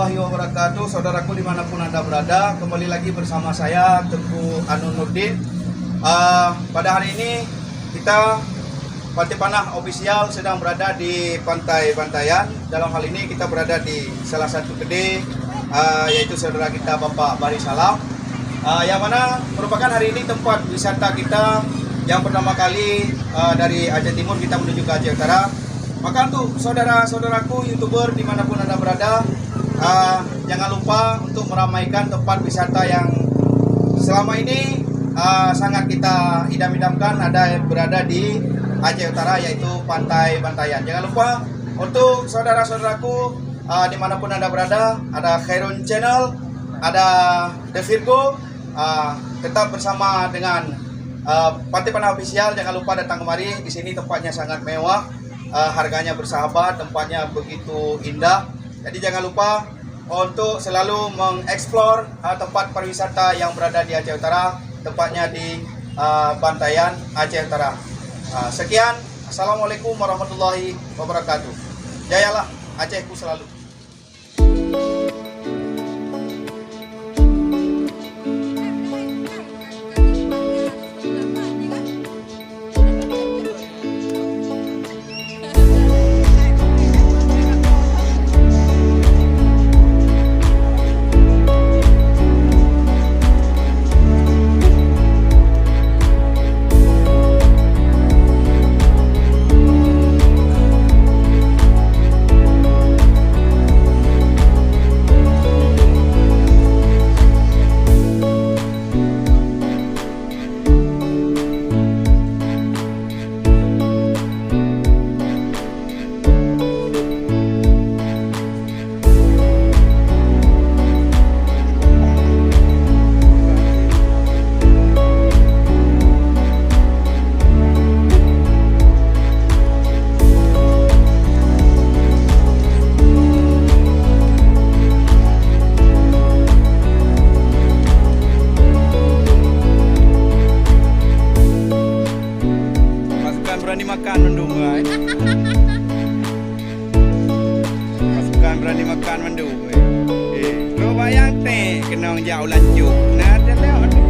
warahmatullahi wabarakatuh. Saudaraku dimanapun Anda berada, kembali lagi bersama saya Tengku Anu Nurdin. Pada hari ini kita Pantai Panah Official sedang berada di Pantai Bantayan. Dalam hal ini kita berada di salah satu kedai, yaitu saudara kita Bapak Bari Salam, yang mana merupakan hari ini tempat wisata kita yang pertama kali dari Aceh Timur kita menuju ke Aceh Utara. Maka untuk saudara-saudaraku YouTuber dimanapun Anda berada, jangan lupa untuk meramaikan tempat wisata yang selama ini sangat kita idam-idamkan ada yang berada di Aceh Utara, yaitu Pantai Bantayan. Jangan lupa untuk saudara-saudaraku dimanapun Anda berada, ada Khairun Channel, ada The Virgo, tetap bersama dengan Pantai Panah Official. Jangan lupa datang kemari. Di sini tempatnya sangat mewah. Harganya bersahabat, tempatnya begitu indah. Jadi jangan lupa untuk selalu mengeksplor tempat pariwisata yang berada di Aceh Utara, tempatnya di Bantayan, Aceh Utara. Sekian, assalamualaikum warahmatullahi wabarakatuh. Jayalah Acehku selalu. Berani makan mendung, guys. Pasukan berani makan mendung. Lo bayang teh kenong jauh lanjut. Nah, ada lewat.